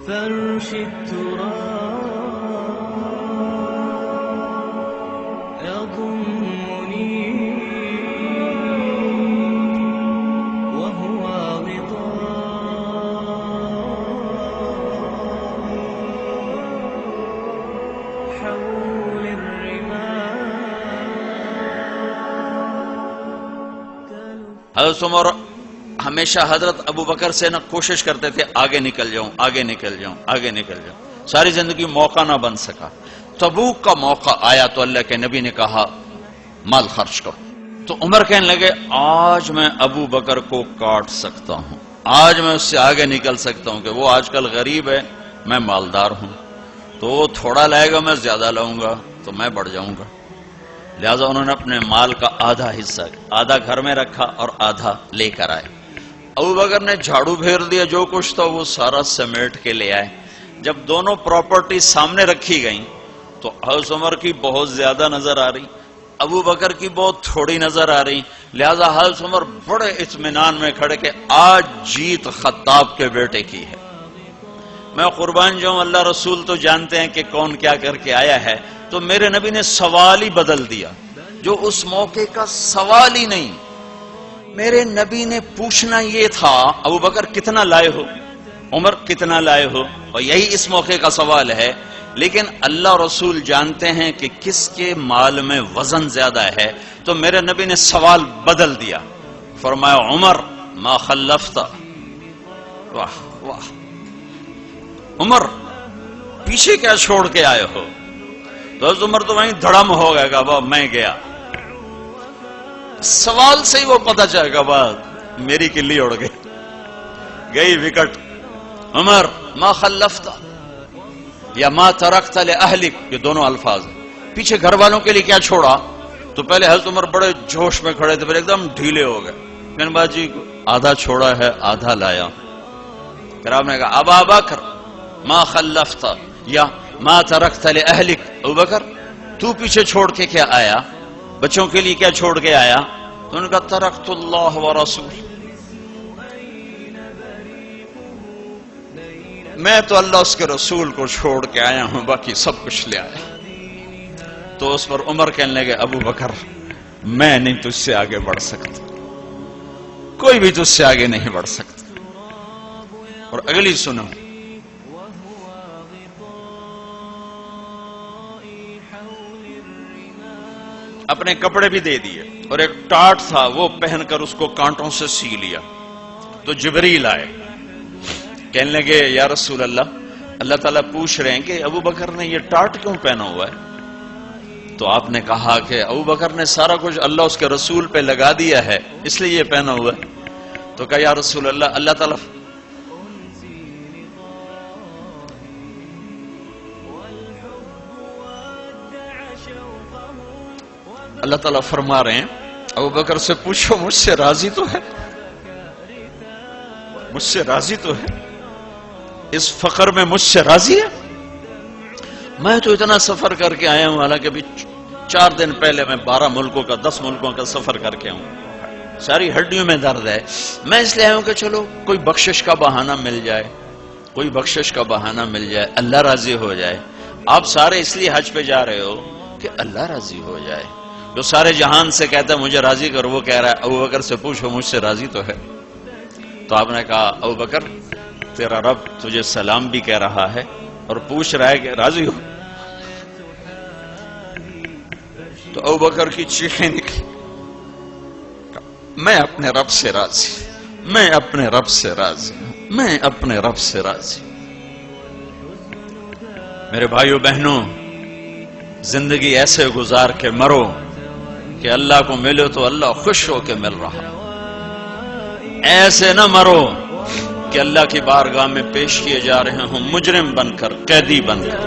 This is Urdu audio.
فرش التراب يضمني وهو غطاء حول الرمال. حضرت عمر ہمیشہ حضرت ابو بکر سے کوشش کرتے تھے آگے نکل جاؤں آگے نکل جاؤں آگے نکل جاؤں. ساری زندگی موقع نہ بن سکا. تبوک کا موقع آیا تو اللہ کے نبی نے کہا مال خرچ کرو. تو عمر کہنے لگے آج میں ابو بکر کو کاٹ سکتا ہوں, آج میں اس سے آگے نکل سکتا ہوں کہ وہ آج کل غریب ہے, میں مالدار ہوں, تو وہ تھوڑا لائے گا میں زیادہ لاؤں گا تو میں بڑھ جاؤں گا. لہذا انہوں نے اپنے مال کا آدھا حصہ آدھا گھر میں رکھا اور آدھا لے کر آئے. ابو بکر نے جھاڑو پھیر دیا, جو کچھ تھا وہ سارا سمیٹ کے لے آئے. جب دونوں پراپرٹی سامنے رکھی گئیں تو حضرت عمر کی بہت زیادہ نظر آ رہی, ابو بکر کی بہت تھوڑی نظر آ رہی. لہذا حضرت عمر بڑے اطمینان میں کھڑے کہ آج جیت خطاب کے بیٹے کی ہے. میں قربان جاؤں, اللہ رسول تو جانتے ہیں کہ کون کیا کر کے آیا ہے. تو میرے نبی نے سوال ہی بدل دیا, جو اس موقع کا سوال ہی نہیں. میرے نبی نے پوچھنا یہ تھا ابو بکر کتنا لائے ہو, عمر کتنا لائے ہو, اور یہی اس موقع کا سوال ہے. لیکن اللہ رسول جانتے ہیں کہ کس کے مال میں وزن زیادہ ہے, تو میرے نبی نے سوال بدل دیا, فرمایا عمر ما خلفت. واہ واہ, عمر پیچھے کیا چھوڑ کے آئے ہو؟ تو حضرت عمر تو وہیں دھڑم ہو گئے گا, بابا میں گیا. سوال سے ہی وہ پتہ چلے گا, بات میری کلی اڑ گئی, گئی وکٹ. عمر ما خلفت یا ما ترکت لأہلک, یہ دونوں الفاظ ہیں. پیچھے گھر والوں کے لیے کیا چھوڑا؟ تو پہلے حضرت عمر بڑے جوش میں کھڑے تھے, پھر ایک دم ڈھیلے ہو گئے. کہنے بات جی آدھا چھوڑا ہے آدھا لایا. پھر آپ نے کہا ابا بکر ما خلفت یا ما ترکت لأہلک. ابو بکر تو پیچھے چھوڑ کے کیا آیا, بچوں کے لیے کیا چھوڑ کے آیا؟ تو انہوں نے کہا ترکت اللہ ورسول, میں تو اللہ اس کے رسول کو چھوڑ کے آیا ہوں, باقی سب کچھ لے آیا. تو اس پر عمر کہنے لگے ابو بکر میں نہیں تجھ سے آگے بڑھ سکتا, کوئی بھی تجھ سے آگے نہیں بڑھ سکتا. اور اگلی سنو, اپنے کپڑے بھی دے دیے اور ایک ٹاٹ تھا وہ پہن کر اس کو کانٹوں سے سی لیا. تو جبریل آئے, کہنے لگے یا رسول اللہ, اللہ تعالیٰ پوچھ رہے ہیں کہ ابو بکر نے یہ ٹاٹ کیوں پہنا ہوا ہے؟ تو آپ نے کہا کہ ابو بکر نے سارا کچھ اللہ اس کے رسول پہ لگا دیا ہے, اس لیے یہ پہنا ہوا ہے. تو کہا یا رسول اللہ, اللہ تعالیٰ فرما رہے ہیں ابو بکر سے پوچھو مجھ سے راضی تو ہے, مجھ سے راضی تو ہے, اس فقر میں مجھ سے راضی ہے؟ میں تو اتنا سفر کر کے آیا ہوں, حالانکہ ابھی 4 دن پہلے میں 12 ملکوں کا 10 ملکوں کا سفر کر کے ہوں, ساری ہڈیوں میں درد ہے. میں اس لیے آیا ہوں کہ چلو کوئی بخشش کا بہانہ مل جائے, کوئی بخشش کا بہانہ مل جائے, اللہ راضی ہو جائے. آپ سارے اس لیے حج پہ جا رہے ہو کہ اللہ راضی ہو جائے. جو سارے جہان سے کہتا ہے مجھے راضی کر, وہ کہہ رہا ہے ابو بکر سے پوچھو مجھ سے راضی تو ہے. تو آپ نے کہا ابو بکر تیرا رب تجھے سلام بھی کہہ رہا ہے اور پوچھ رہا ہے کہ راضی ہو. تو ابو بکر کی چیخیں نکلی, میں اپنے رب سے راضی, میں اپنے رب سے راضی, میں اپنے رب سے راضی. میرے بھائیو بہنوں, زندگی ایسے گزار کے مرو کہ اللہ کو ملو تو اللہ خوش ہو کے مل رہا, ایسے نہ مرو کہ اللہ کی بارگاہ میں پیش کیے جا رہے ہوں مجرم بن کر, قیدی بن کر.